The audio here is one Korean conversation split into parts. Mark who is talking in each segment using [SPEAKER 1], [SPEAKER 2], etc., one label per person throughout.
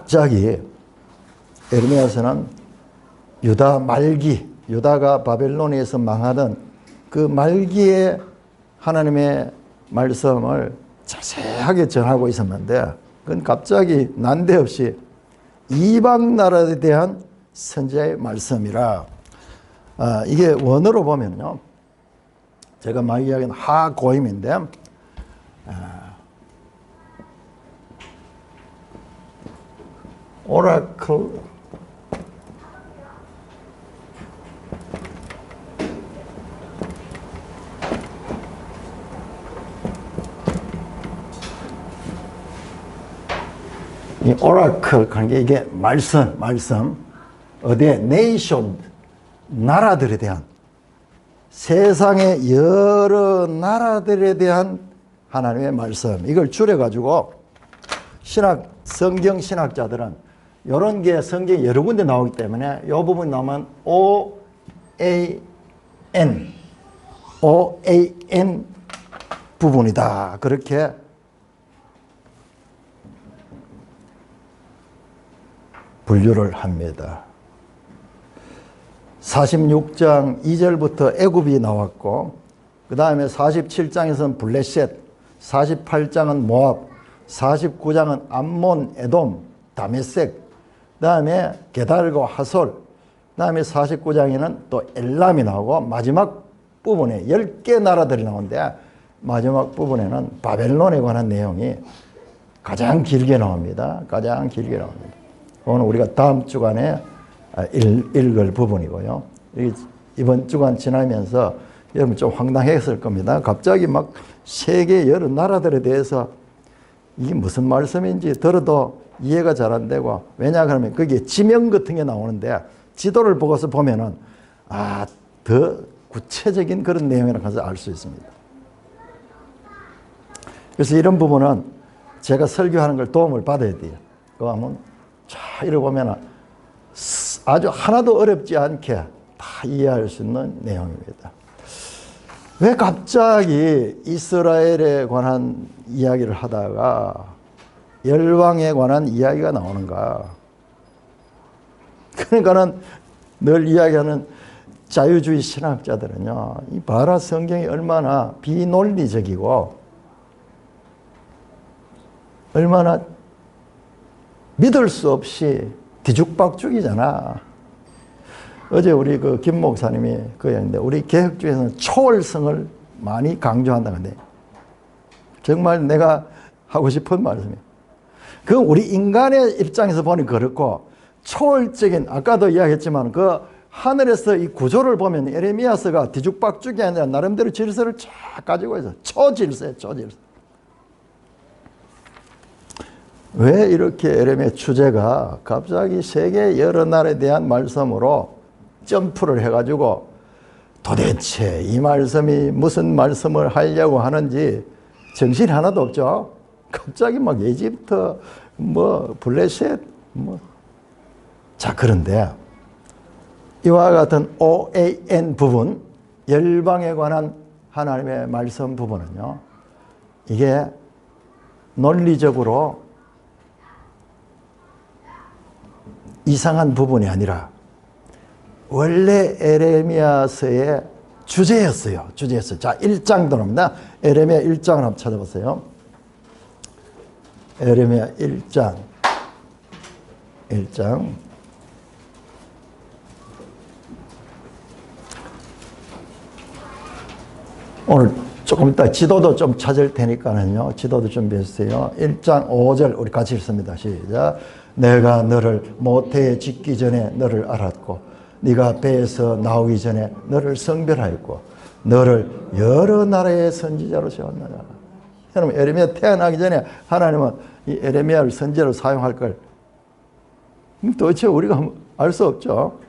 [SPEAKER 1] 갑자기 에르미야서는 유다 말기, 유다가 바벨론에서 망하던 그 말기에 하나님의 말씀을 자세하게 전하고 있었는데, 그건 갑자기 난데없이 이방 나라에 대한 선지자의 말씀이라, 이게 원어로 보면요, 제가 막 이야기하는 하고임인데, 오라클, 이 오라클 하는 게 이게 말씀, 어디에 네이션, 나라들에 대한, 세상의 여러 나라들에 대한 하나님의 말씀, 이걸 줄여가지고 성경 신학자들은 이런 게 성경에 여러 군데 나오기 때문에 이 부분 나오면 OAN 부분이다, 그렇게 분류를 합니다. 46장 2절부터 애굽이 나왔고, 그 다음에 47장에서는 블레셋, 48장은 모압, 49장은 암몬, 에돔, 다메섹, 그 다음에 게달과 하솔, 그 다음에 49장에는 또 엘람이 나오고, 마지막 부분에 10개 나라들이 나오는데 마지막 부분에는 바벨론에 관한 내용이 가장 길게 나옵니다. 가장 길게 나옵니다. 오늘 우리가 다음 주간에 읽을 부분이고요. 이번 주간 지나면서 여러분 좀 황당했을 겁니다. 갑자기 막 세계 여러 나라들에 대해서 이게 무슨 말씀인지 들어도 이해가 잘 안 되고, 왜냐하면 거기에 지명 같은 게 나오는데 지도를 보고서 보면은 더 구체적인 그런 내용이라는 것을 알 수 있습니다. 그래서 이런 부분은 제가 설교하는 걸 도움을 받아야 돼요. 그거 하면 자, 이러고 보면 아주 하나도 어렵지 않게 다 이해할 수 있는 내용입니다. 왜 갑자기 이스라엘에 관한 이야기를 하다가 열왕에 관한 이야기가 나오는가? 그러니까는 늘 이야기하는 자유주의 신학자들은요, 이 바라 성경이 얼마나 비논리적이고 얼마나 믿을 수 없이 뒤죽박죽이잖아. 어제 우리 김 목사님이 그 얘기인데, 우리 개혁주의에서는 초월성을 많이 강조한다는데, 정말 내가 하고 싶은 말씀이에요. 그 우리 인간의 입장에서 보니 그렇고, 초월적인, 아까도 이야기했지만 그 하늘에서 이 구조를 보면 에레미야서가 뒤죽박죽이 아니라 나름대로 질서를 쫙 가지고 있어. 초질서예요, 초질서. 왜 이렇게 에레미야 주제가 갑자기 세계 여러 나라에 대한 말씀으로 점프를 해가지고 도대체 이 말씀이 무슨 말씀을 하려고 하는지 정신이 하나도 없죠. 갑자기 막 이집트, 블레셋, 자, 그런데 이와 같은 OAN 부분, 열방에 관한 하나님의 말씀 부분은요, 이게 논리적으로 이상한 부분이 아니라 원래 에레미야서의 주제였어요. 자, 1장 들어옵니다. 에레미야 1장을 한번 찾아보세요. 에레미야 1장. 오늘 조금 이따 지도도 좀 찾을 테니까는요, 지도도 준비했어요. 1장 5절 우리 같이 읽습니다. 시작. 내가 너를 모태에 짓기 전에 너를 알았고, 네가 배에서 나오기 전에 너를 성별하였고, 너를 여러 나라의 선지자로 세웠느냐. 여러분, 에레미야 태어나기 전에 하나님은 이 에레미야를 선지자로 사용할 걸 도대체 우리가 알 수 없죠.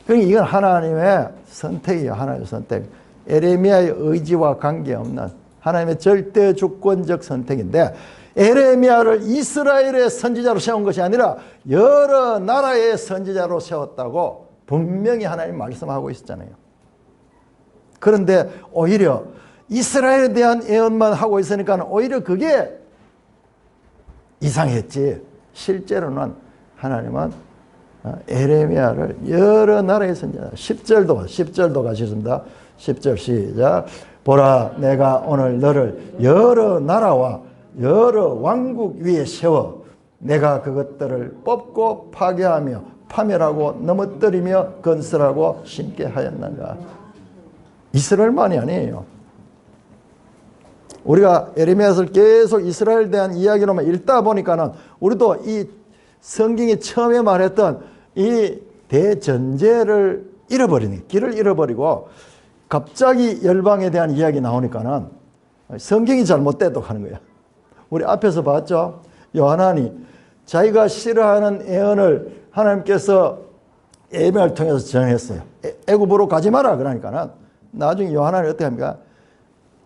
[SPEAKER 1] 그러니까 이건 하나님의 선택이에요. 하나님의 선택. 에레미야의 의지와 관계없는 하나님의 절대 주권적 선택인데, 에레미야를 이스라엘의 선지자로 세운 것이 아니라 여러 나라의 선지자로 세웠다고 분명히 하나님 말씀하고 있었잖아요. 그런데 오히려 이스라엘에 대한 예언만 하고 있으니까 오히려 그게 이상했지, 실제로는 하나님은 에레미야를 여러 나라의 선지자 10절도 가시겠습니다. 10절 시작. 보라 내가 오늘 너를 여러 나라와 여러 왕국 위에 세워 내가 그것들을 뽑고 파괴하며 파멸하고 넘어뜨리며 건설하고 심게 하였는가. 이스라엘만이 아니에요. 우리가 에레미야서를 계속 이스라엘에 대한 이야기로만 읽다 보니까는 우리도 이 성경이 처음에 말했던 이 대전제를 잃어버리니 길을 잃어버리고 갑자기 열방에 대한 이야기 나오니까는 성경이 잘못됐다고 하는 거야. 우리 앞에서 봤죠? 요한이 자기가 싫어하는 예언을 하나님께서 에레미야를 통해서 정했어요. 애굽으로 가지 마라 그러니까는 나중에 요한이 어떻게 합니까?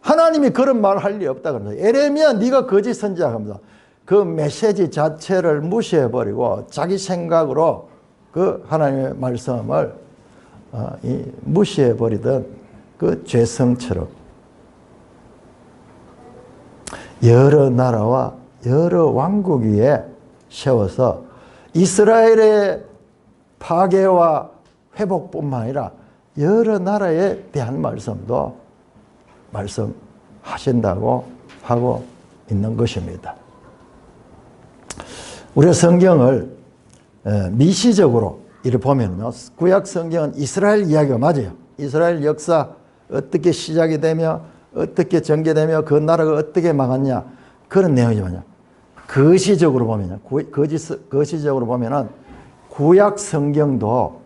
[SPEAKER 1] 하나님이 그런 말을 할 리 없다 그러면서 에레미야 네가 거짓 선지자 하면서 그 메시지 자체를 무시해버리고 자기 생각으로 그 하나님의 말씀을 무시해버리던 그 죄성처럼 여러 나라와 여러 왕국 위에 세워서 이스라엘의 파괴와 회복뿐만 아니라 여러 나라에 대한 말씀도 말씀하신다고 하고 있는 것입니다. 우리가 성경을 미시적으로 이렇게 보면요, 구약 성경은 이스라엘 이야기가 맞아요. 이스라엘 역사 어떻게 시작이 되며 어떻게 전개되며 그 나라가 어떻게 망했냐 그런 내용이지만요. 거시적으로 보면요, 거시적으로 보면은 구약 성경도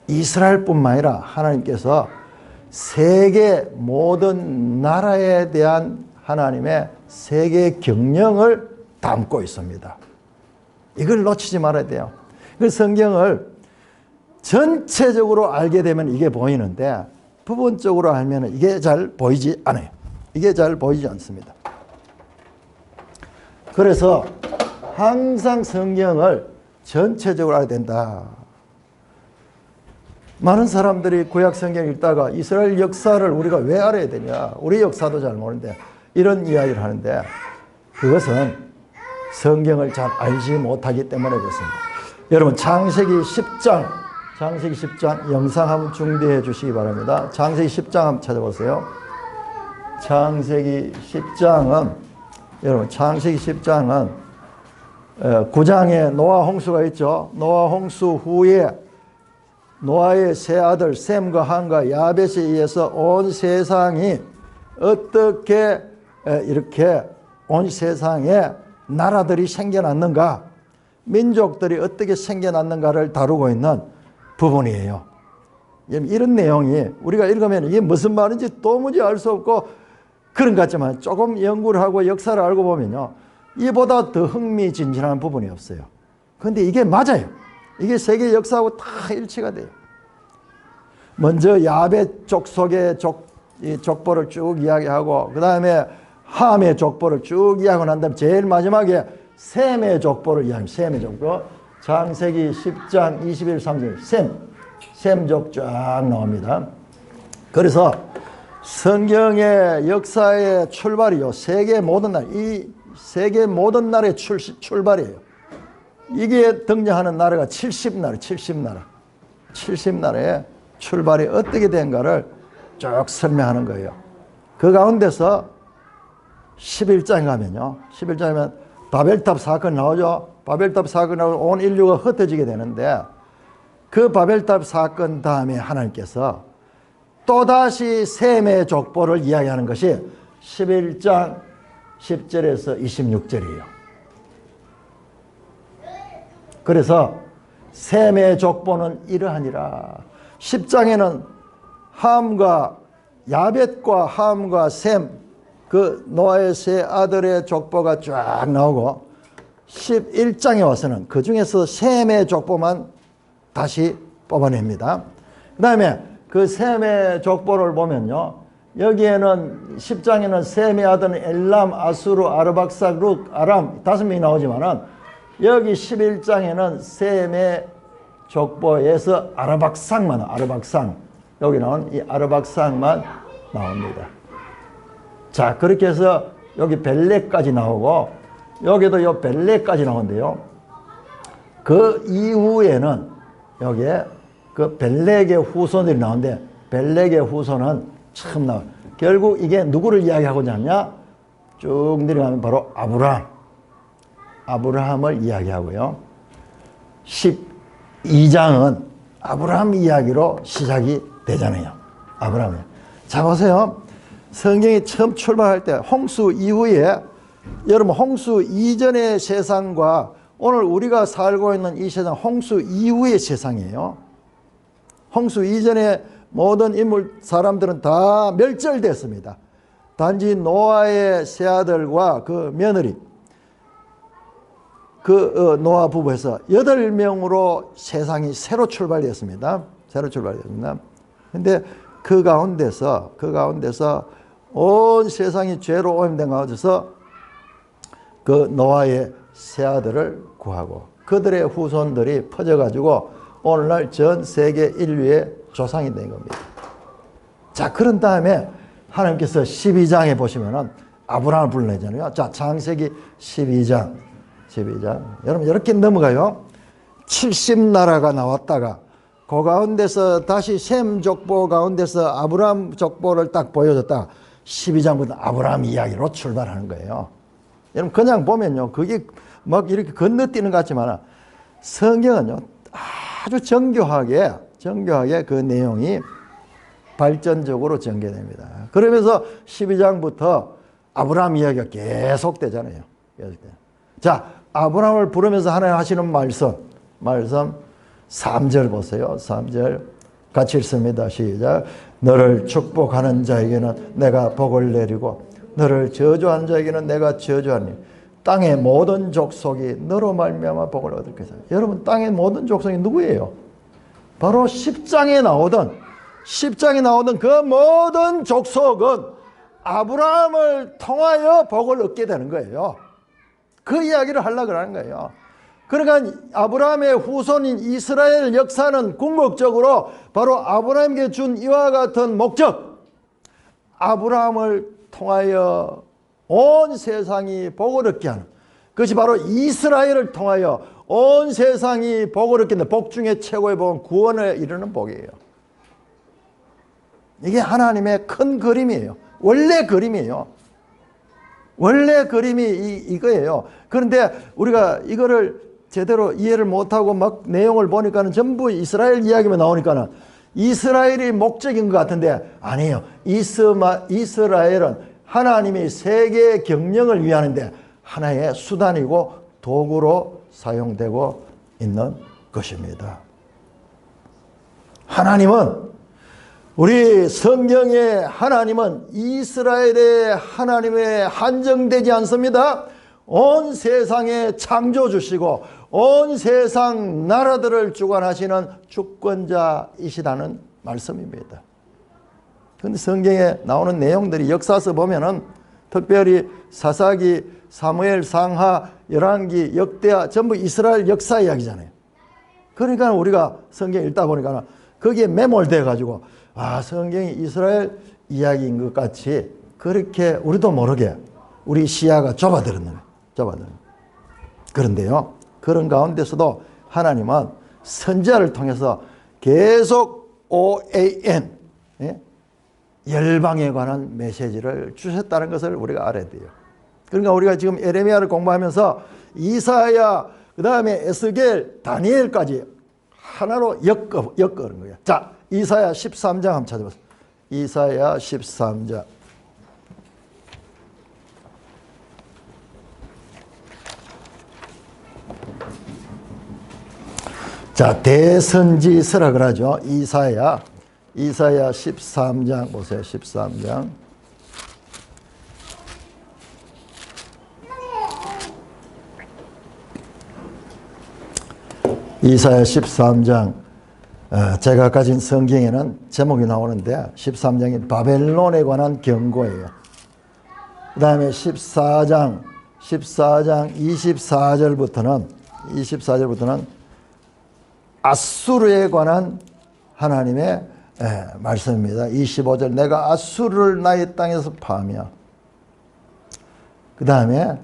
[SPEAKER 1] 이스라엘뿐만 아니라 하나님께서 세계 모든 나라에 대한 하나님의 세계 경영을 담고 있습니다. 이걸 놓치지 말아야 돼요. 그 성경을 전체적으로 알게 되면 이게 보이는데 부분적으로 알면 이게 잘 보이지 않아요. 이게 잘 보이지 않습니다. 그래서 항상 성경을 전체적으로 알아야 된다. 많은 사람들이 구약 성경 읽다가 이스라엘 역사를 우리가 왜 알아야 되냐, 우리 역사도 잘 모르는데 이런 이야기를 하는데 그것은 성경을 잘 알지 못하기 때문에 그렇습니다. 여러분 창세기 10장 영상 한번 중대해 주시기 바랍니다. 창세기 10장 한번 찾아보세요. 창세기 10장은 여러분 창세기 10장은 9장에 노아 홍수가 있죠. 노아 홍수 후에 노아의 세 아들 셈과 함과 야벳에 의해서 온 세상이 어떻게 이렇게 온 세상에 나라들이 생겨났는가, 민족들이 어떻게 생겨났는가를 다루고 있는 부분이에요. 이런 내용이 우리가 읽으면 이게 무슨 말인지 도무지 알 수 없고 그런 것 같지만 조금 연구를 하고 역사를 알고 보면요, 이보다 더 흥미진진한 부분이 없어요. 그런데 이게 맞아요. 이게 세계 역사하고 다 일치가 돼요. 먼저 야벳 족속의 족보를 쭉 이야기하고 그 다음에 함의 족보를 쭉 이야기하고 난 다음에 제일 마지막에 셈의 족보를 이야기합니다. 셈의 족보. 창세기 10장 21, 30 셈족 쫙 나옵니다. 그래서 성경의 역사의 출발이요, 세계 모든 나라의 출발이에요. 이게 등장하는 나라가 70나라의 출발이 어떻게 된가를 쭉 설명하는 거예요. 그 가운데서 11장에 가면요, 11장에 바벨탑 사건 나오죠. 바벨탑 사건 나오면 온 인류가 흩어지게 되는데 그 바벨탑 사건 다음에 하나님께서 또다시 셈의 족보를 이야기하는 것이 11장 10절에서 26절이에요. 그래서 셈의 족보는 이러하니라. 10장에는 함과 야벳과 함과 셈, 그 노아의 세 아들의 족보가 쫙 나오고 11장에 와서는 그 중에서 셈의 족보만 다시 뽑아냅니다. 그 다음에 그 셈의 족보를 보면요, 여기에는 10장에는 셈의 아들은 엘람, 아수르, 아르박삭, 룩, 아람 5명이 나오지만은 여기 11장에는 셈의 족보에서 아르박삭만, 여기 나온 이 아르박삭만 나옵니다. 자, 그렇게 해서 여기 벨렉까지 나오고 여기도 요 벨렉까지 나오는데요, 그 이후에는 여기에 그 벨렉의 후손들이 나오는데 벨렉의 후손은 처음 나와요. 결국 이게 누구를 이야기하고자 하냐? 쭉 내려가면 바로 아브라함을 이야기하고요. 12장은 아브라함 이야기로 시작이 되잖아요. 아브라함이. 자, 보세요. 성경이 처음 출발할 때 홍수 이후에, 여러분 홍수 이전의 세상과 오늘 우리가 살고 있는 이 세상, 홍수 이후의 세상이에요. 홍수 이전에 모든 인물, 사람들은 다 멸절됐습니다. 단지 노아의 세 아들과 그 며느리, 노아 부부에서 8명으로 세상이 새로 출발되었습니다. 새로 출발되었습니다. 근데 그 가운데서 온 세상이 죄로 오염된 가운데서 그 노아의 세 아들을 구하고 그들의 후손들이 퍼져가지고 오늘날 전 세계 인류의 조상이 된 겁니다. 자, 그런 다음에 하나님께서 12장에 보시면은 아브라함을 불러내잖아요. 자, 창세기 12장. 여러분, 이렇게 넘어가요. 70나라가 나왔다가 그 가운데서 다시 셈 족보 가운데서 아브라함 족보를 딱 보여줬다가 12장부터 아브라함 이야기로 출발하는 거예요. 여러분, 그냥 보면요. 그게 막 이렇게 건너뛰는 것 같지만 성경은요. 아주 정교하게 그 내용이 발전적으로 전개됩니다. 그러면서 12장부터 아브라함 이야기가 계속 되잖아요. 자, 아브라함을 부르면서 하나님 하시는 말씀 3절 보세요. 3절 같이 읽습니다. 시작. 너를 축복하는 자에게는 내가 복을 내리고 너를 저주하는 자에게는 내가 저주하니 땅의 모든 족속이 너로 말미암아 복을 얻을 것이다. 여러분, 땅의 모든 족속이 누구예요? 바로 10장에 나오던 그 모든 족속은 아브라함을 통하여 복을 얻게 되는 거예요. 그 이야기를 하려고 하는 거예요. 그러니까 아브라함의 후손인 이스라엘 역사는 궁극적으로 바로 아브라함에게 준 이와 같은 목적, 아브라함을 통하여 온 세상이 복을 얻게 하는, 그것이 바로 이스라엘을 통하여 온 세상이 복을 얻게 하는 복 중에 최고의 복은 구원에 이르는 복이에요. 이게 하나님의 큰 그림이에요. 원래 그림이에요. 원래 그림이 이거예요. 그런데 우리가 이거를 제대로 이해를 못하고 막 내용을 보니까는 전부 이스라엘 이야기만 나오니까는 이스라엘이 목적인 것 같은데 아니에요. 이스라엘은 하나님이 세계 경영을 위하는데 하나의 수단이고 도구로 사용되고 있는 것입니다. 우리 성경의 하나님은 이스라엘의 하나님에 한정되지 않습니다. 온 세상에 창조주시고 온 세상 나라들을 주관하시는 주권자이시라는 말씀입니다. 그런데 성경에 나오는 내용들이 역사서 보면은 특별히 사사기, 사무엘, 상하, 열왕기, 역대하 전부 이스라엘 역사 이야기잖아요. 그러니까 우리가 성경 읽다 보니까 거기에 매몰돼 가지고 성경이 이스라엘 이야기인 것 같이 그렇게 우리도 모르게 우리 시야가 좁아들었는 거예요. 그런데요, 그런 가운데서도 하나님은 선지자를 통해서 계속 OAN, 열방에 관한 메시지를 주셨다는 것을 우리가 알아야 돼요. 그러니까 우리가 지금 에레미야를 공부하면서 이사야, 그 다음에 에스겔, 다니엘까지 하나로 엮어는 거예요. 자, 이사야 13장 한번 찾아보세요. 이사야 13장. 자, 대선지서라 그러죠. 이사야 13장 보세요. 13장. 이사야 13장. 제가 가진 성경에는 제목이 나오는데 13장이 바벨론에 관한 경고예요. 그 다음에 14장 24절부터는 아수르에 관한 하나님의 말씀입니다. 25절 내가 아수르를 나의 땅에서 파하며, 그 다음에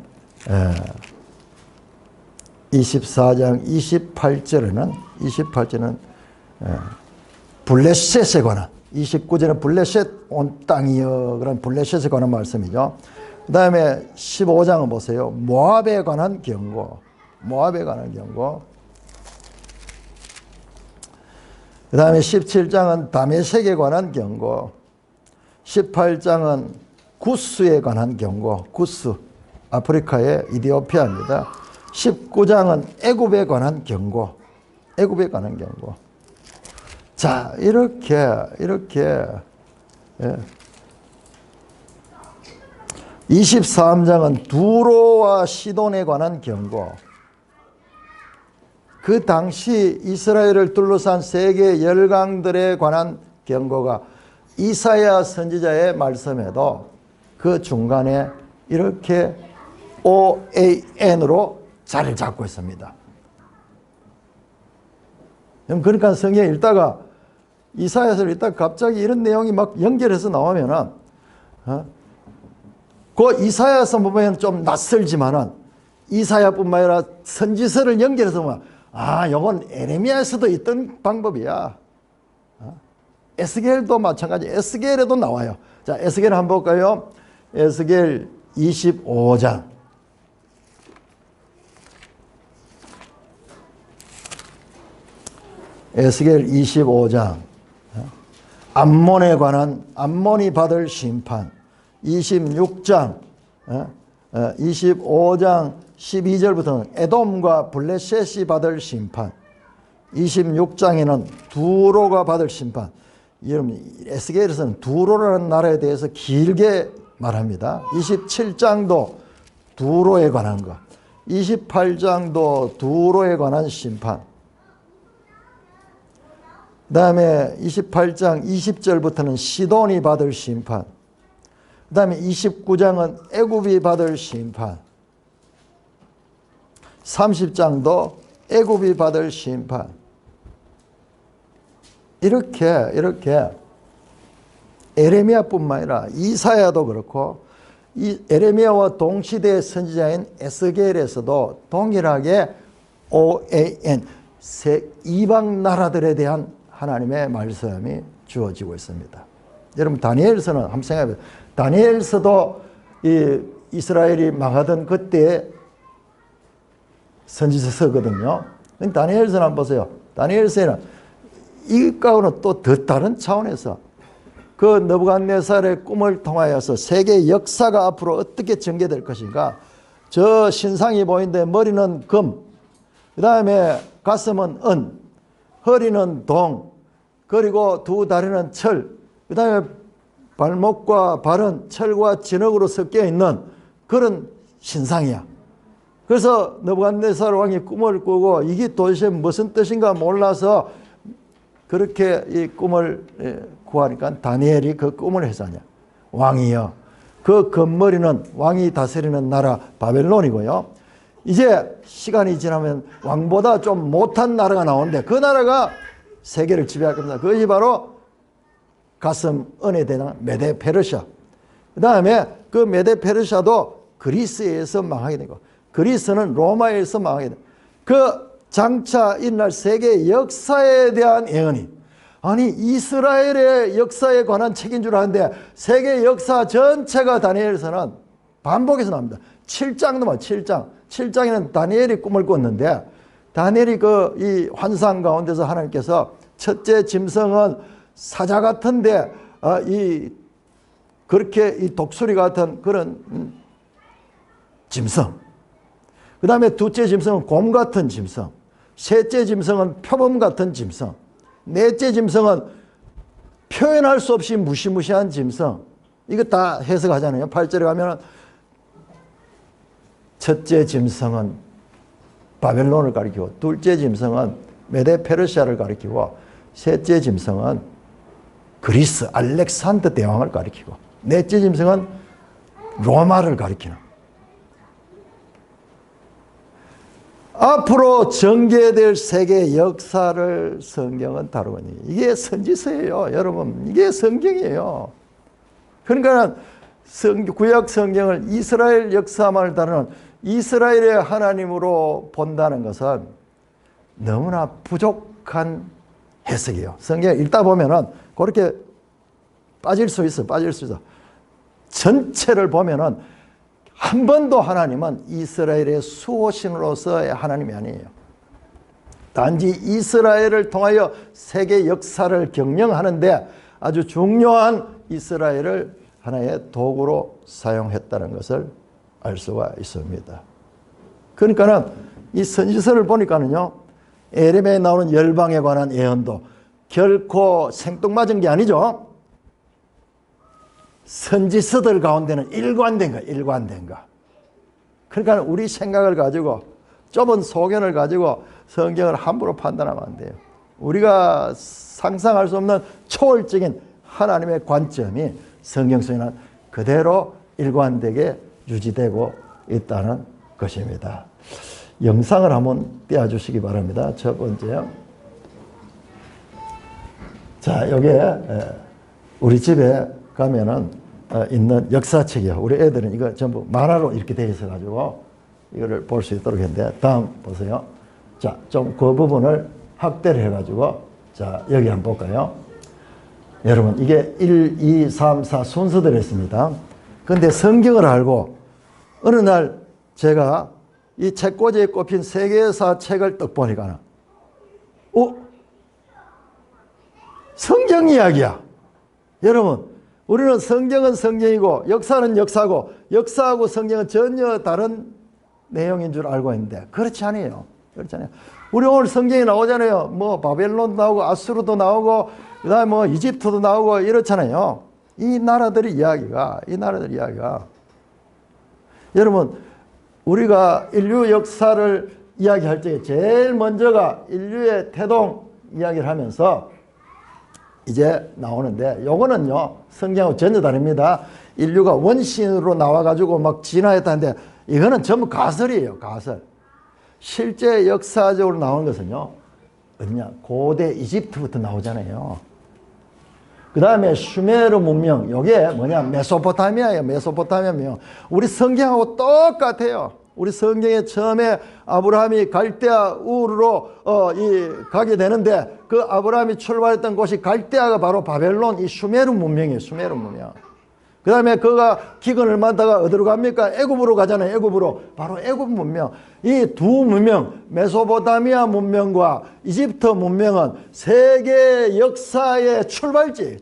[SPEAKER 1] 24장 28절에는 블레셋에 관한, 29절은 블레셋 온 땅이여 그런 블레셋에 관한 말씀이죠. 그 다음에 15장은 보세요. 모압에 관한 경고. 모압에 관한 경고. 그 다음에 17장은 다메섹에 관한 경고. 18장은 구스에 관한 경고. 구스, 아프리카의 이디오피아입니다. 19장은 애굽에 관한 경고. 애굽에 관한 경고. 자, 이렇게 예. 23장은 두로와 시돈에 관한 경고. 그 당시 이스라엘을 둘러싼 세계 열강들에 관한 경고가 이사야 선지자의 말씀에도 그 중간에 이렇게 OAN으로 자리를 잡고 있습니다. 그러니까 성경 읽다가 이사야서를 읽다가 갑자기 이런 내용이 막 연결해서 나오면은 그 이사야서 보면 좀 낯설지만은 이사야뿐만 아니라 선지서를 연결해서 보면 이건 에레미야에서도 있던 방법이야. 에스겔도 마찬가지. 에스겔에도 나와요. 자, 에스겔 한번 볼까요? 에스겔 25장. 에스겔 25장. 암몬에 관한, 암몬이 받을 심판. 26장. 25장 12절부터는 에돔과 블레셋이 받을 심판. 26장에는 두로가 받을 심판. 여러분, 에스겔에서는 두로라는 나라에 대해서 길게 말합니다. 27장도 두로에 관한 것. 28장도 두로에 관한 심판. 그 다음에 28장 20절부터는 시돈이 받을 심판. 그 다음에 29장은 애굽이 받을 심판. 30장도 애굽이 받을 심판. 이렇게 에레미야뿐만 아니라 이사야도 그렇고 이 에레미야와 동시대 선지자인 에스겔에서도 동일하게 OAN, 이방 나라들에 대한 하나님의 말씀이 주어지고 있습니다. 여러분, 다니엘서는 한번 생각해 보세요. 다니엘서도 이스라엘이 망하던 그때의 선지서거든요. 다니엘서는 한번 보세요. 다니엘서에는 이것과는 또 더 다른 차원에서 그 느부갓네살의 꿈을 통하여서 세계 역사가 앞으로 어떻게 전개될 것인가. 저 신상이 보이는데 머리는 금, 그 다음에 가슴은 은, 허리는 동, 그리고 두 다리는 철, 그 다음에 발목과 발은 철과 진흙으로 섞여 있는 그런 신상이야. 그래서 느부갓네살 왕이 꿈을 꾸고 이게 도대체 무슨 뜻인가 몰라서 그렇게 이 꿈을 구하니까 다니엘이 그 꿈을 해서냐. 왕이여, 그 금머리는 왕이 다스리는 나라 바벨론이고요. 이제 시간이 지나면 왕보다 좀 못한 나라가 나오는데 그 나라가 세계를 지배할 겁니다. 그것이 바로 가슴 은에 대한 메데 페르시아. 그 다음에 그 메데 페르시아도 그리스에서 망하게 되고 그리스는 로마에서 망하게 되고 그 장차 일어날 세계 역사에 대한 예언이, 아니 이스라엘의 역사에 관한 책인 줄 아는데 세계 역사 전체가 다니엘서는 반복해서 나옵니다. 7장도 봐. 7장에는 다니엘이 꿈을 꿨는데 다니엘이 이 환상 가운데서 하나님께서 첫째 짐승은 사자 같은데 그렇게 이 독수리 같은 그런 짐승, 그 다음에 둘째 짐승은 곰 같은 짐승, 셋째 짐승은 표범 같은 짐승, 넷째 짐승은 표현할 수 없이 무시무시한 짐승. 이거 다 해석하잖아요. 8절에 가면 첫째 짐승은 바벨론을 가리키고, 둘째 짐승은 메데 페르시아를 가리키고, 셋째 짐승은 그리스 알렉산더 대왕을 가리키고, 넷째 짐승은 로마를 가리키는. 앞으로 전개될 세계 역사를 성경은 다루고 있는, 이게 선지서예요. 여러분, 이게 성경이에요. 그러니까 구약 성경을 이스라엘 역사만을 다루는 이스라엘의 하나님으로 본다는 것은 너무나 부족한 해석이에요. 성경 읽다 보면은 그렇게 빠질 수 있어. 전체를 보면은 한 번도 하나님은 이스라엘의 수호신으로서의 하나님이 아니에요. 단지 이스라엘을 통하여 세계 역사를 경영하는데 아주 중요한 이스라엘을 하나의 도구로 사용했다는 것을 알 수가 있습니다. 그러니까는 이 선지서를 보니까는요, 에레미야에 나오는 열방에 관한 예언도 결코 생뚱맞은 게 아니죠. 선지서들 가운데는 일관된 거. 그러니까 우리 생각을 가지고 좁은 소견을 가지고 성경을 함부로 판단하면 안 돼요. 우리가 상상할 수 없는 초월적인 하나님의 관점이 성경 속에는 그대로 일관되게 유지되고 있다는 것입니다. 영상을 한번 띄워주시기 바랍니다. 첫 번째요. 자, 여기에 우리 집에 가면은 있는 역사책이요. 우리 애들은 이거 전부 만화로 이렇게 되어 있어가지고 이거를 볼 수 있도록 했는데, 다음 보세요. 자, 좀 그 부분을 확대를 해가지고, 자, 여기 한번 볼까요? 여러분, 이게 1, 2, 3, 4 순서대로 했습니다. 근데 성경을 알고 어느 날 제가 이 책꽂이에 꼽힌 세계사 책을 딱 보니까 성경 이야기야. 여러분, 우리는 성경은 성경이고 역사는 역사고 역사하고 성경은 전혀 다른 내용인 줄 알고 있는데 그렇지 않아요. 우리 오늘 성경에 나오잖아요. 뭐 바벨론도 나오고 아수르도 나오고 그다음에 뭐 이집트도 나오고 이렇잖아요. 이 나라들의 이야기가 여러분, 우리가 인류 역사를 이야기할 때 제일 먼저가 인류의 태동 이야기를 하면서 이제 나오는데, 요거는요 성경하고 전혀 다릅니다. 인류가 원신으로 나와가지고 막 진화했다는데 이거는 전부 가설이에요. 가설. 실제 역사적으로 나오는 것은요 어디냐, 고대 이집트부터 나오잖아요. 그 다음에 슈메르 문명, 요게 뭐냐, 메소포타미아예요. 메소포타미아 문명. 우리 성경하고 똑같아요. 우리 성경에 처음에 아브라함이 갈대아 우르로 가게 되는데 그 아브라함이 출발했던 곳이 갈대아가 바로 바벨론, 이 슈메르 문명이에요. 슈메르 문명. 그 다음에 그가 기근을 만다가 어디로 갑니까? 애굽으로 가잖아요. 애굽으로. 바로 애굽 문명. 이 두 문명, 메소포타미아 문명과 이집트 문명은 세계 역사의 출발지.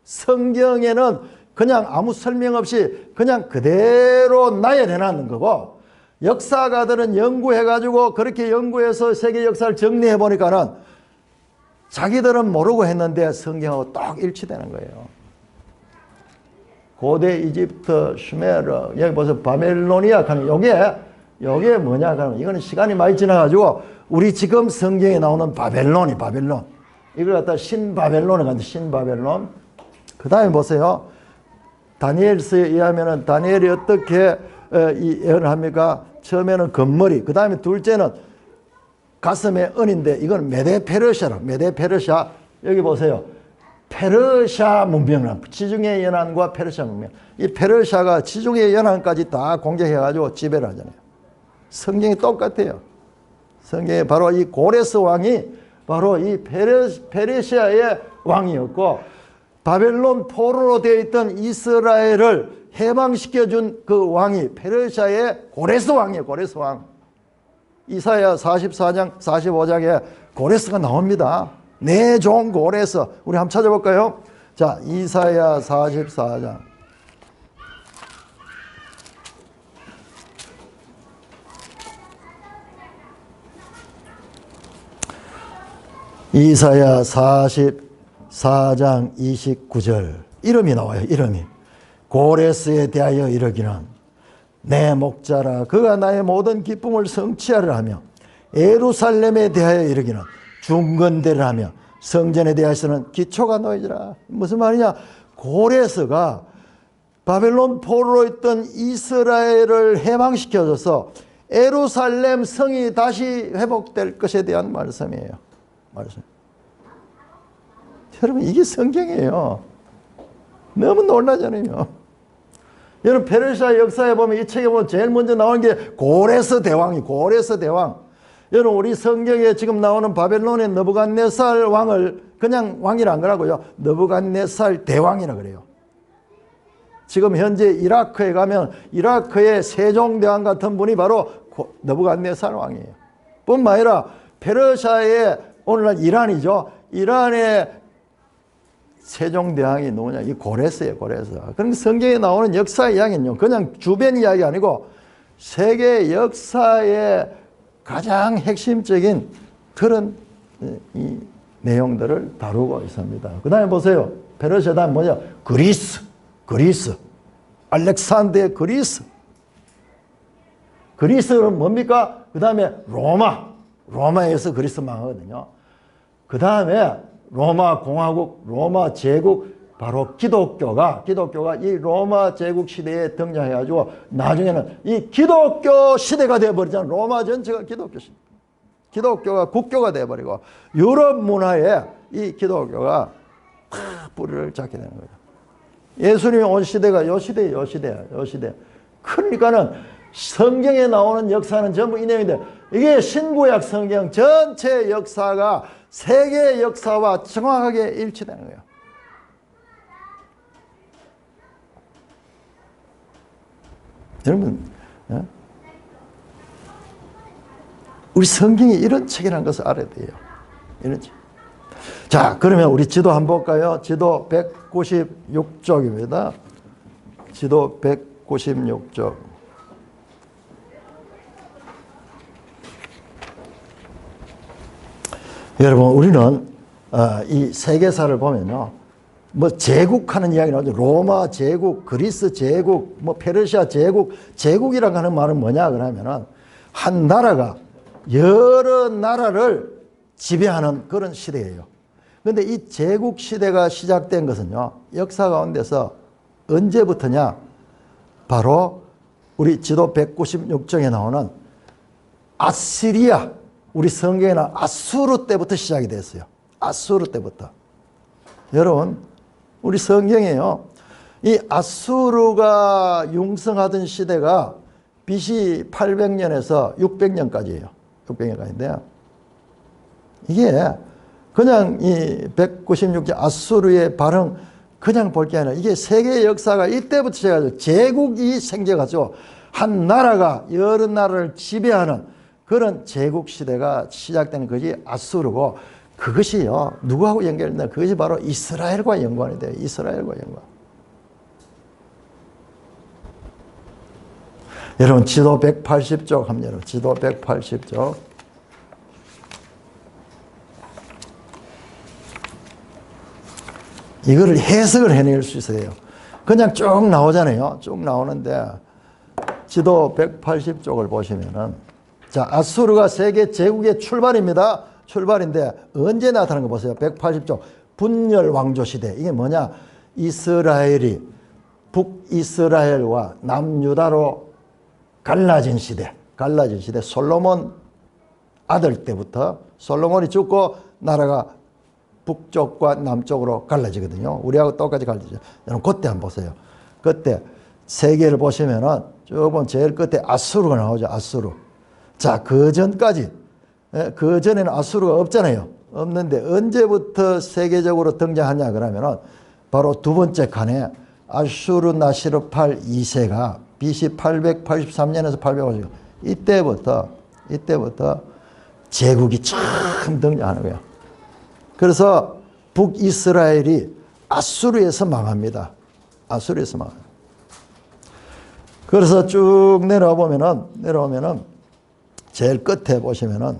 [SPEAKER 1] 성경에는 그냥 아무 설명 없이 그냥 그대로 나열해놨는 거고, 역사가들은 연구해가지고 그렇게 연구해서 세계 역사를 정리해 보니까는 자기들은 모르고 했는데 성경하고 딱 일치되는 거예요. 고대 이집트, 슈메르, 여기 보세요. 바벨로니아 하는 요게 뭐냐 그러면 이거는 시간이 많이 지나가지고 우리 지금 성경에 나오는 바벨론. 이걸 갖다 신바벨론에 간다. 신바벨론. 그 다음에 보세요. 다니엘서에 의하면은 다니엘이 어떻게 이 예언을 합니까? 처음에는 금머리, 그 다음에 둘째는 가슴에 은인데 이건 메데 페르시아. 여기 보세요. 페르시아 문명, 지중해 연안과 페르시아 문명. 이 페르시아가 지중해 연안까지 다 공격해가지고 지배를 하잖아요. 성경이 똑같아요. 성경에 바로 이 고레스 왕이 바로 이 페르시아의 왕이었고, 바벨론 포로로 되어 있던 이스라엘을 해방시켜준 그 왕이 페르시아의 고레스 왕이에요. 고레스 왕. 이사야 44장 45장에 고레스가 나옵니다. 내 종 고레스. 우리 한번 찾아볼까요? 자, 이사야 44장. 이사야 44장 29절. 이름이 나와요. 이름이. 고레스에 대하여 이르기는 내 목자라 그가 나의 모든 기쁨을 성취하려 하며, 예루살렘에 대하여 이르기는 중건대를 하며 성전에 대하여서는 기초가 놓이지라. 무슨 말이냐, 고레스가 바벨론 포로로 있던 이스라엘을 해방시켜줘서 예루살렘 성이 다시 회복될 것에 대한 말씀이에요. 여러분, 이게 성경이에요. 너무 놀라잖아요. 여러분 페르시아 역사에 보면 이 책에 보면 제일 먼저 나오는 게 고레스 대왕이 고레스 대왕. 여러분 우리 성경에 지금 나오는 바벨론의 느부갓네살 왕을 그냥 왕이라 안 그러고요. 느부갓네살 대왕이라 그래요. 지금 현재 이라크에 가면 이라크의 세종대왕 같은 분이 바로 느부갓네살 왕이에요. 뿐만 아니라 페르시아의 오늘날 이란이죠. 이란의 세종대왕이 누구냐? 이 고레스예요, 고레스. 그러니까 성경에 나오는 역사 이야기는요, 그냥 주변 이야기 아니고 세계 역사의 가장 핵심적인 그런 이 내용들을 다루고 있습니다. 그 다음에 보세요. 페르시아 다음 뭐냐? 그리스. 알렉산드의 그리스. 그리스는 뭡니까? 그 다음에 로마에서 그리스 망하거든요. 그 다음에 로마 공화국, 로마 제국, 바로 기독교가 이 로마 제국 시대에 등장해가지고 나중에는 이 기독교 시대가 되어버리잖아요. 로마 전체가 기독교 시대. 기독교가 국교가 되어버리고 유럽 문화에 이 기독교가 다 뿌리를 잡게 되는 거예요. 예수님이 온 시대가 요 시대야. 그러니까는 성경에 나오는 역사는 전부 이 내용인데 이게 신구약 성경 전체 역사가 세계 역사와 정확하게 일치되는 거예요. 여러분, 우리 성경이 이런 책이라는 것을 알아야 돼요. 이런 책. 자, 그러면 우리 지도 한번 볼까요? 지도 196쪽입니다. 지도 196쪽. 여러분, 우리는 이 세계사를 보면요, 뭐 제국하는 이야기 나오죠. 로마 제국, 그리스 제국, 뭐 페르시아 제국. 제국이라고 하는 말은 뭐냐 그러면은 한 나라가 여러 나라를 지배하는 그런 시대예요. 그런데 이 제국 시대가 시작된 것은요, 역사 가운데서 언제부터냐? 바로 우리 지도 196쪽에 나오는 아시리아, 우리 성경에는 아수르 때부터 시작이 됐어요. 아수르 때부터. 여러분, 우리 성경에요, 이 아수르가 융성하던 시대가 BC 800년에서 600년까지예요. 600년까지인데요. 이게 그냥 이 196년 아수르의 발흥 그냥 볼 게 아니라 이게 세계 역사가 이때부터 시작해서 제국이 생겨가지고 한 나라가 여러 나라를 지배하는 그런 제국 시대가 시작되는 것이 아수르고, 그것이요 누구하고 연결된다? 그것이 바로 이스라엘과 연관이 돼요. 이스라엘과 연관. 여러분 지도 180쪽 합니다. 지도 180쪽. 이거를 해석을 해낼 수 있어요. 그냥 쭉 나오잖아요. 쭉 나오는데 지도 180쪽을 보시면은, 자, 아수르가 세계 제국의 출발입니다. 출발인데 언제 나타난 거 보세요. 180쪽. 분열 왕조 시대. 이게 뭐냐? 이스라엘이 북이스라엘과 남유다로 갈라진 시대. 솔로몬 아들 때부터 솔로몬이 죽고 나라가 북쪽과 남쪽으로 갈라지거든요. 우리하고 똑같이 갈라지죠. 여러분 그때 한번 보세요. 그때 세계를 보시면은 조금 제일 끝에 아수르가 나오죠. 아수르. 자, 그 전까지, 그 전에는 아수르가 없잖아요. 없는데 언제부터 세계적으로 등장하냐 그러면은 바로 두 번째 칸에 아슈르나시르팔 2세가 BC 883년에서 850년 이때부터 제국이 처음 등장하는 거예요. 그래서 북이스라엘이 아수르에서 망합니다. 아수르에서 망합니다. 그래서 쭉 내려오면은 제일 끝에 보시면은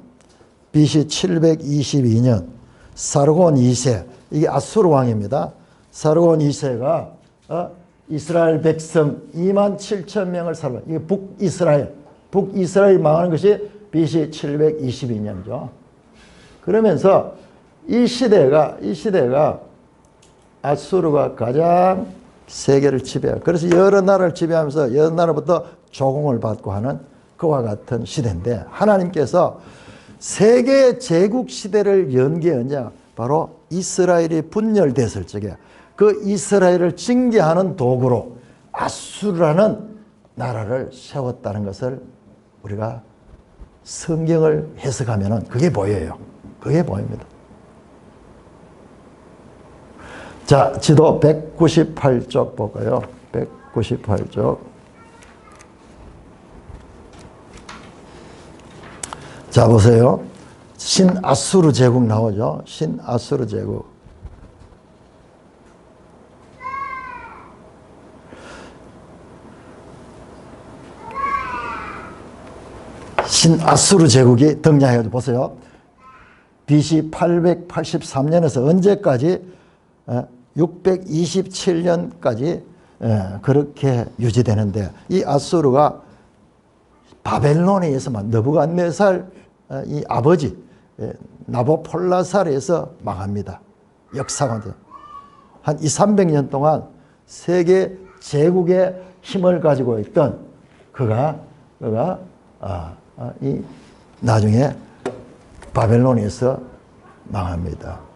[SPEAKER 1] BC 722년 사르곤 2세, 이게 아수르 왕입니다. 사르곤 2세가 이스라엘 백성 2만 7천 명을 살려. 이게 북이스라엘이 망하는 것이 BC 722년이죠. 그러면서 이 시대가 아수르가 가장 세계를 지배해요. 그래서 여러 나라를 지배하면서 여러 나라부터 조공을 받고 하는 그와 같은 시대인데, 하나님께서 세계 제국 시대를 연 게 언제냐? 바로 이스라엘이 분열됐을 적에 그 이스라엘을 징계하는 도구로 아수르라는 나라를 세웠다는 것을 우리가 성경을 해석하면 그게 보여요. 그게 보입니다. 자, 지도 198쪽 볼까요? 198쪽. 자, 보세요. 신아수르 제국 나오죠. 신아수르 제국. 신아수르 제국이 등장해가지고 보세요. BC 883년에서 언제까지? 627년까지 그렇게 유지되는데, 이 아수르가 바벨론에 의해서만 느부갓네살 이 아버지 나보폴라살에 의해서 망합니다. 역사가 한 200~300년 동안 세계 제국의 힘을 가지고 있던 그가 이 나중에 바벨론에서 망합니다.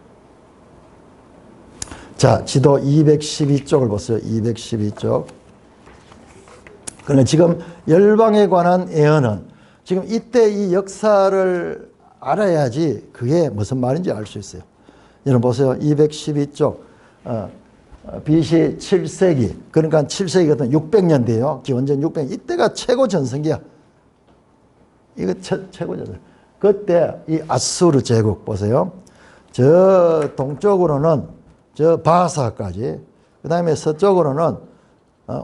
[SPEAKER 1] 자, 지도 212쪽을 보세요. 212쪽. 그런데 지금 열방에 관한 예언은 지금 이때 이 역사를 알아야지 그게 무슨 말인지 알 수 있어요. 여러분 보세요. 212쪽. BC 7세기. 그러니까 7세기거든 600년 뒤에요. 기원전 600년. 이때가 최고 전성기야. 이거 최고 전성기. 그때 이 아수르 제국 보세요. 저 동쪽으로는 저 바사까지, 그 다음에 서쪽으로는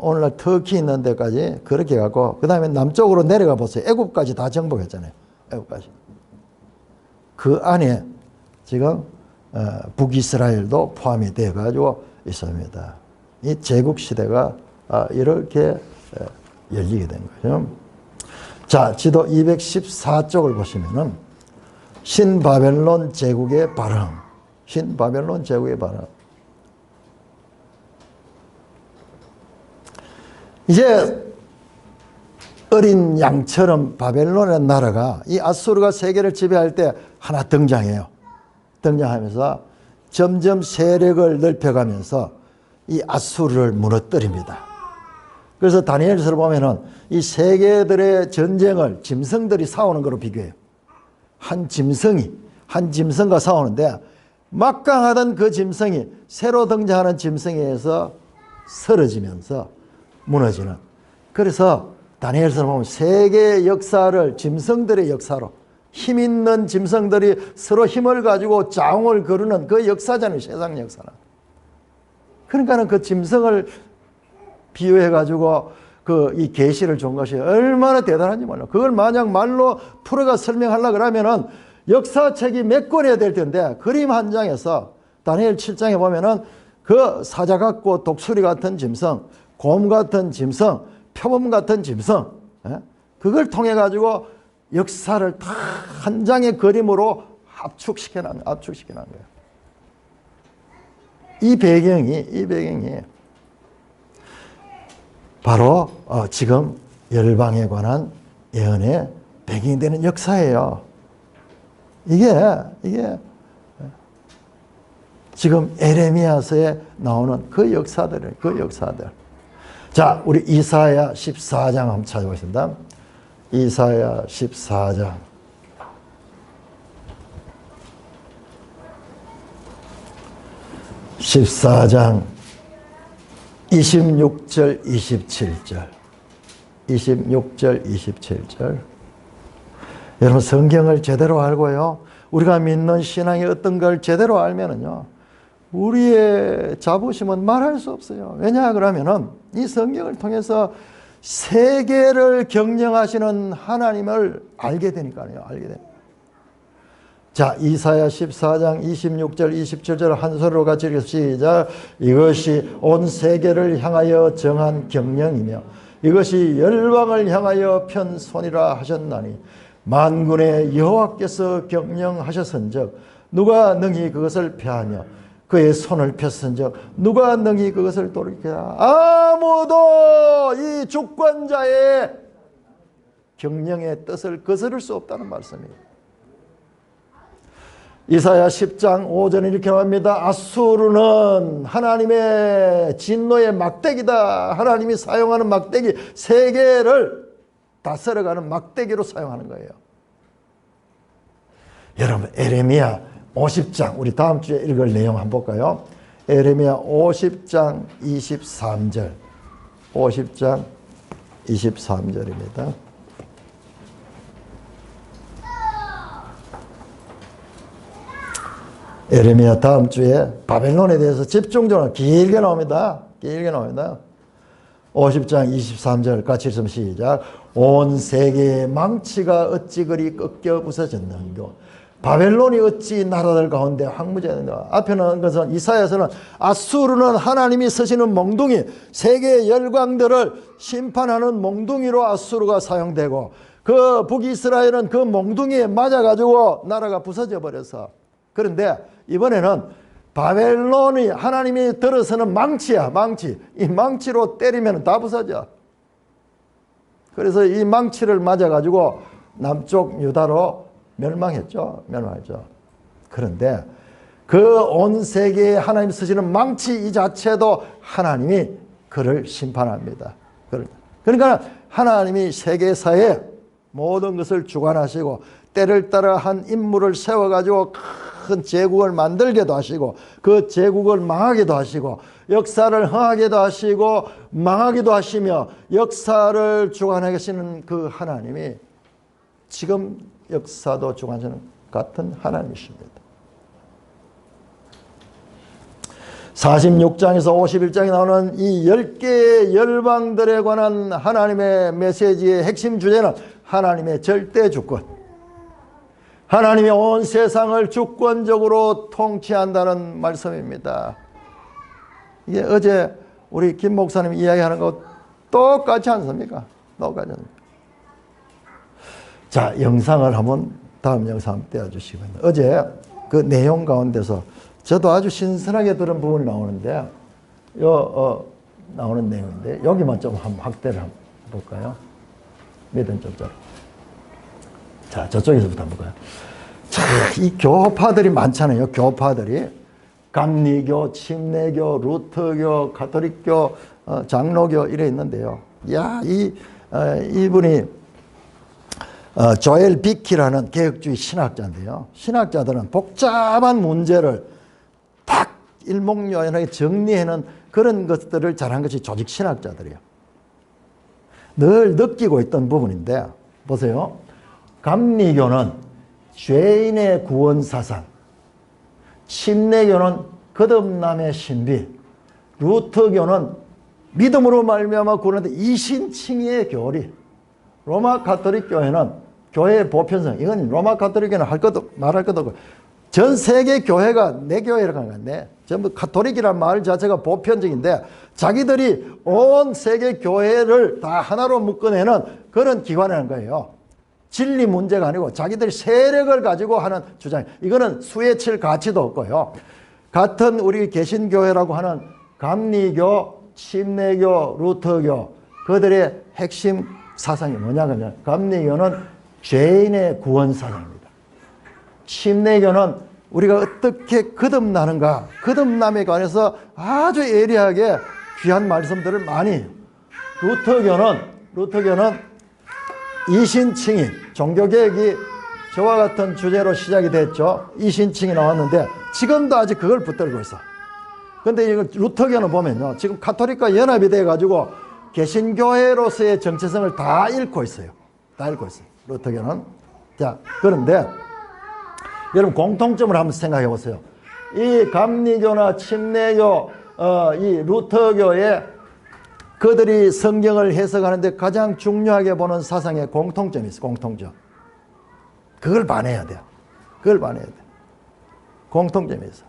[SPEAKER 1] 오늘날 터키 있는 데까지 그렇게 가고, 그 다음에 남쪽으로 내려가 보세요. 애굽까지 다 정복했잖아요. 애굽까지. 그 안에 지금 북이스라엘도 포함이 되어가지고 있습니다. 이 제국 시대가 이렇게 열리게 된 거죠. 자, 지도 214쪽을 보시면은 신바벨론 제국의 발흥. 신바벨론 제국의 발흥. 이제 어린 양처럼 바벨론이라는 나라가 이 아수르가 세계를 지배할 때 하나 등장해요. 등장하면서 점점 세력을 넓혀가면서 이 아수르를 무너뜨립니다. 그래서 다니엘서를 보면은 이 세계들의 전쟁을 짐승들이 싸우는 거로 비교해요. 한 짐승과 싸우는데 막강하던 그 짐승이 새로 등장하는 짐승에 의해서 쓰러지면서 무너지는. 그래서 다니엘서를 보면 세계의 역사를 짐승들의 역사로, 힘 있는 짐승들이 서로 힘을 가지고 장을 거르는 그 역사잖아요. 세상 역사는. 그러니까는 그 짐승을 비유해 가지고 이 계시를 준 것이 얼마나 대단한지 몰라. 그걸 만약 말로 풀어가 설명하려고 그러면은 역사책이 몇 권이어야 될 텐데, 그림 한 장에서 다니엘 7장에 보면은 그 사자 같고 독수리 같은 짐승, 곰 같은 짐승, 표범 같은 짐승, 그걸 통해 가지고 역사를 다 한 장의 그림으로 압축시켜 놓은 거예요. 이 배경이 바로 지금 열방에 관한 예언의 배경이 되는 역사예요. 이게 지금 에레미야서에 나오는 그 역사들. 자, 우리 이사야 14장 한번 찾아보겠습니다. 이사야 14장. (14장) 26절 27절. 26절 27절. 여러분 성경을 제대로 알고요, 우리가 믿는 신앙이 어떤 걸 제대로 알면은요, 우리의 자부심은 말할 수 없어요. 왜냐 그러면은 이 성경을 통해서 세계를 경영하시는 하나님을 알게 되니까요. 자, 이사야 14장 26절 27절 한 소리로 같이 읽어서 시작. 이것이 온 세계를 향하여 정한 경영이며 이것이 열방을 향하여 편 손이라 하셨나니 만군의 여호와께서 경영하셨은즉 누가 능히 그것을 펴하며 그의 손을 폈은즉 누가 능히 그것을 돌이키라. 아무도 이 주권자의 경영의 뜻을 거스를 수 없다는 말씀이에요. 이사야 10장 5절에 이렇게 나옵니다. 아수르는 하나님의 진노의 막대기다. 하나님이 사용하는 막대기, 세계를 다스려가는 막대기로 사용하는 거예요. 여러분, 에레미야 50장, 우리 다음 주에 읽을 내용 한번 볼까요? 에레미야 50장 23절. 50장 23절입니다. 에레미야 다음 주에 바벨론에 대해서 집중적으로 길게 나옵니다. 길게 나옵니다. 50장 23절 같이 읽으면 시작. 온 세계의 망치가 어찌 그리 꺾여 부서졌는고 바벨론이 어찌 나라들 가운데 황무지였는가. 앞에 나온 것은 이사야서는 아수르는 하나님이 쓰시는 몽둥이, 세계의 열강들을 심판하는 몽둥이로 아수르가 사용되고 그 북이스라엘은 그 몽둥이에 맞아가지고 나라가 부서져 버려서. 그런데 이번에는 바벨론이 하나님이 들어서는 망치야, 망치. 이 망치로 때리면 다 부서져. 그래서 이 망치를 맞아가지고 남쪽 유다로 멸망했죠. 멸망했죠. 그런데 그 온 세계에 하나님 쓰시는 망치 이 자체도 하나님이 그를 심판합니다. 그러니까 하나님이 세계사에 모든 것을 주관하시고 때를 따라 한 인물을 세워가지고 큰 제국을 만들게도 하시고 그 제국을 망하게도 하시고 역사를 흥하게도 하시고 망하기도 하시며 역사를 주관하게 하시는 그 하나님이 지금 역사도 주관하시는 같은 하나님이십니다. 46장에서 51장에 나오는 이 10개의 열방들에 관한 하나님의 메시지의 핵심 주제는 하나님의 절대 주권, 하나님이 온 세상을 주권적으로 통치한다는 말씀입니다. 이게 어제 우리 김 목사님 이야기하는 거 똑같지 않습니까? 똑같지 않습니까? 자, 영상을 한번 다음 영상 한번 띄워주시면, 어제 그 내용 가운데서 저도 아주 신선하게 들은 부분이 나오는데 나오는 내용인데 여기만 좀 한번 확대를 한번 볼까요? 몇은 좀 짜리. 자, 저쪽에서부터 한번 볼까요? 자, 이 교파들이 많잖아요. 교파들이 감리교, 침례교, 루터교, 가톨릭교, 장로교 이래 있는데요. 야, 이분이 조엘 비키라는 개혁주의 신학자인데요. 신학자들은 복잡한 문제를 딱 일목요연하게 정리해놓은 그런 것들을 잘한 것이 조직 신학자들이에요. 늘 느끼고 있던 부분인데 보세요. 감리교는 죄인의 구원 사상, 침례교는 거듭남의 신비, 루터교는 믿음으로 말미암아 구원하는 이신칭의의 교리, 로마 가톨릭 교회는 교회의 보편성, 이건 로마 가톨릭 교회는 할 것도 말할 것도 없고 전 세계 교회가 내 교회라고 하는 건데 전부 가톨릭이라는 말 자체가 보편적인데 자기들이 온 세계 교회를 다 하나로 묶어내는 그런 기관이라는 거예요. 진리 문제가 아니고 자기들이 세력을 가지고 하는 주장. 이거는 수에 칠 가치도 없고요. 같은 우리 개신교회라고 하는 감리교, 침례교, 루터교 그들의 핵심 사상이 뭐냐면요. 감리교는 죄인의 구원 사상입니다. 침례교는 우리가 어떻게 거듭나는가, 거듭남에 관해서 아주 예리하게 귀한 말씀들을 많이 해요. 루터교는 이신칭의, 종교개혁이 저와 같은 주제로 시작이 됐죠. 이신칭이 나왔는데 지금도 아직 그걸 붙들고 있어. 그런데 이거 루터교는 보면요. 지금 가톨릭과 연합이 돼가지고 개신교회로서의 정체성을 다 잃고 있어요. 다 잃고 있어요. 루터교는. 자, 그런데 여러분 공통점을 한번 생각해 보세요. 이 감리교나 침례교, 이 루터교의 그들이 성경을 해석하는데 가장 중요하게 보는 사상의 공통점이 있어요. 공통점. 그걸 반해야 돼요. 그걸 반해야 돼요. 공통점이 있어요.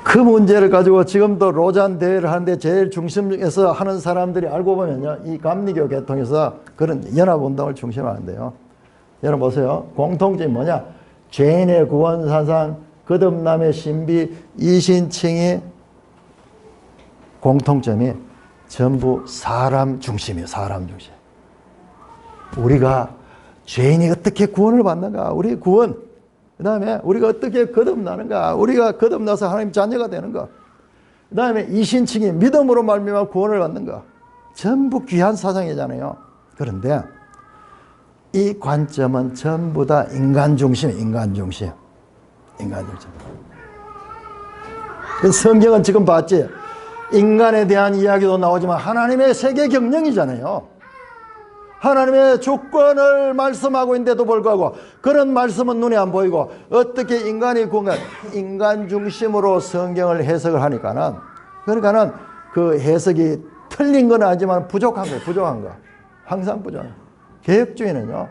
[SPEAKER 1] 그 문제를 가지고 지금도 로잔 대회를 하는데 제일 중심에서 하는 사람들이 알고 보면요. 이 감리교 계통에서 그런 연합운동을 중심하는데요. 여러분 보세요. 공통점이 뭐냐? 죄인의 구원 사상, 거듭남의 신비, 이신칭의 공통점이 전부 사람 중심이에요. 사람 중심. 우리가 죄인이 어떻게 구원을 받는가? 우리 구원. 그 다음에 우리가 어떻게 거듭나는가? 우리가 거듭나서 하나님 자녀가 되는가? 그 다음에 이신칭이 믿음으로 말미암아 구원을 받는가? 전부 귀한 사상이잖아요. 그런데 이 관점은 전부 다 인간 중심. 그 성경은 지금 봤지? 인간에 대한 이야기도 나오지만 하나님의 세계 경영이잖아요. 하나님의 주권을 말씀하고 있는데도 불구하고 그런 말씀은 눈에 안 보이고 어떻게 인간이 구원가? 인간 중심으로 성경을 해석을 하니까는, 그러니까는 그 해석이 틀린 건 아니지만 부족한 거. 항상 부족한 거. 개혁주의는요,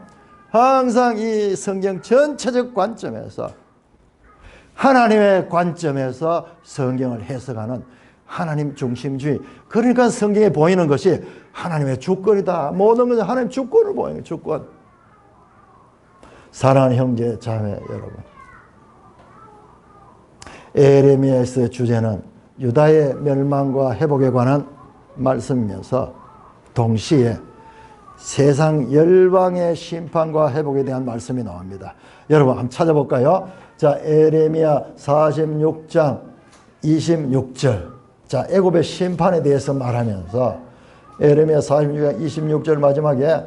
[SPEAKER 1] 항상 이 성경 전체적 관점에서, 하나님의 관점에서 성경을 해석하는 하나님 중심주의. 그러니까 성경에 보이는 것이 하나님의 주권이다. 모든 것은 하나님 주권을 보이는 거예요. 주권. 사랑하는 형제 자매 여러분, 에레미야서의 주제는 유다의 멸망과 회복에 관한 말씀이면서 동시에 세상 열방의 심판과 회복에 대한 말씀이 나옵니다. 여러분 한번 찾아볼까요? 자, 에레미야 46장 26절. 자, 애굽의 심판에 대해서 말하면서 에레미야 46장 26절 마지막에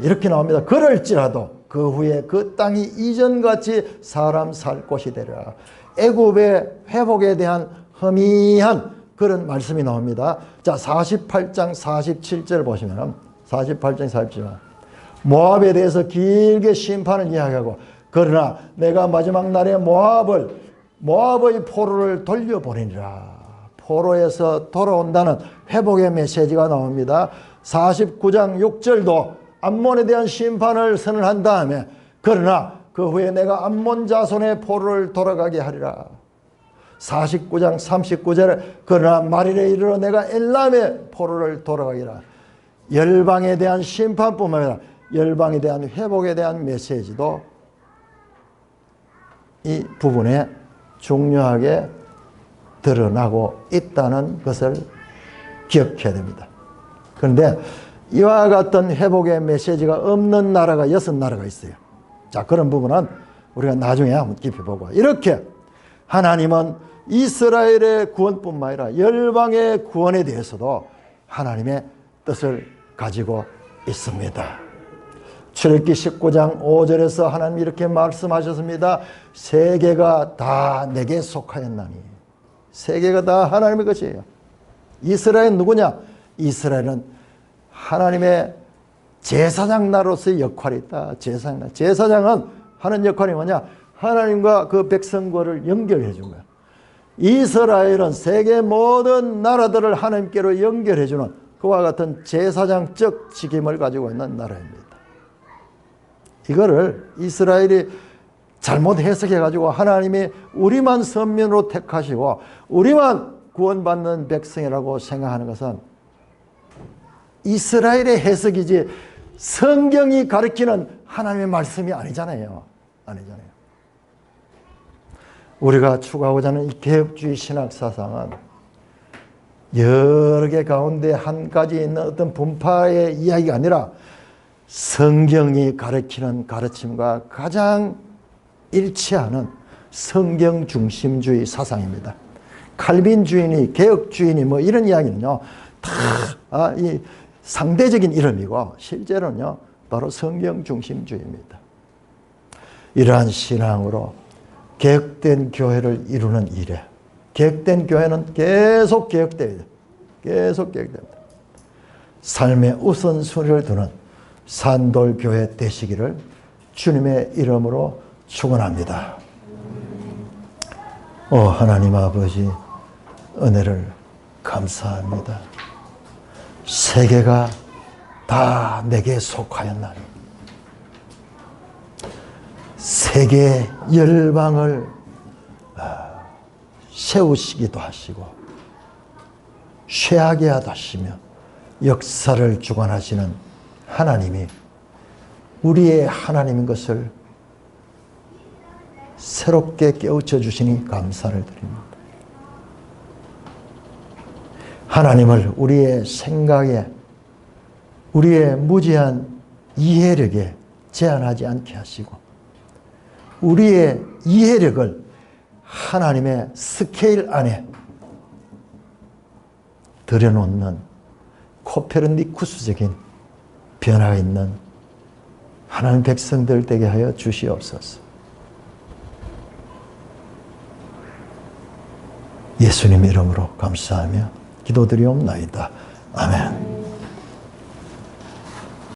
[SPEAKER 1] 이렇게 나옵니다. 그럴지라도 그 후에 그 땅이 이전같이 사람 살 곳이 되리라. 애굽의 회복에 대한 허미한 그런 말씀이 나옵니다. 자, 48장 47절 보시면 48장 47절 모압에 대해서 길게 심판을 이야기하고, 그러나 내가 마지막 날에 모압의 포로를 돌려보내리라. 포로에서 돌아온다는 회복의 메시지가 나옵니다. 49장 6절도 암몬에 대한 심판을 선언한 다음에 그러나 그 후에 내가 암몬 자손의 포로를 돌아가게 하리라. 49장 39절에 그러나 말일에 이르러 내가 엘람의 포로를 돌아가게 하리라. 열방에 대한 심판뿐만 아니라 열방에 대한 회복에 대한 메시지도 이 부분에 중요하게 드러나고 있다는 것을 기억해야 됩니다. 그런데 이와 같은 회복의 메시지가 없는 나라가 6나라가 있어요. 자, 그런 부분은 우리가 나중에 한번 깊이 보고, 이렇게 하나님은 이스라엘의 구원뿐만 아니라 열방의 구원에 대해서도 하나님의 뜻을 가지고 있습니다. 출애굽기 19장 5절에서 하나님이 이렇게 말씀하셨습니다. 세계가 다 내게 속하였나니. 세계가 다 하나님의 것이에요. 이스라엘은 누구냐? 이스라엘은 하나님의 제사장 나로서의 역할이 있다. 제사장은 하는 역할이 뭐냐? 하나님과 그 백성과를 연결해 준 거야. 이스라엘은 세계 모든 나라들을 하나님께로 연결해 주는 그와 같은 제사장적 직임을 가지고 있는 나라입니다. 이거를 이스라엘이 잘못 해석해 가지고 하나님이 우리만 선민으로 택하시고 우리만 구원받는 백성이라고 생각하는 것은 이스라엘의 해석이지 성경이 가르치는 하나님의 말씀이 아니잖아요. 우리가 추구하고자 하는 이 개혁주의 신학 사상은 여러 개 가운데 한 가지 있는 어떤 분파의 이야기가 아니라 성경이 가르치는 가르침과 가장 일치하는 성경 중심주의 사상입니다. 칼빈주의니 개혁주의니 뭐 이런 이야기는요 다 이 상대적인 이름이고 실제로는요 바로 성경 중심주의입니다. 이러한 신앙으로 개혁된 교회를 이루는 일에 개혁된 교회는 계속 개혁돼야 돼요. 계속 개혁됩니다. 삶의 우선순위를 두는 산돌교회 되시기를 주님의 이름으로 축원합니다. 하나님 아버지 은혜를 감사합니다. 세계가 다 내게 속하였나니 세계 열방을 세우시기도 하시고 쇠하게 하시며 역사를 주관하시는 하나님이 우리의 하나님인 것을 새롭게 깨우쳐 주시니 감사를 드립니다. 하나님을 우리의 생각에, 우리의 무지한 이해력에 제한하지 않게 하시고 우리의 이해력을 하나님의 스케일 안에 들여놓는 코페르니쿠스적인 변화가 있는 하나님 백성들 되게 하여 주시옵소서. 예수님 이름으로 감사하며 기도드리옵나이다. 아멘.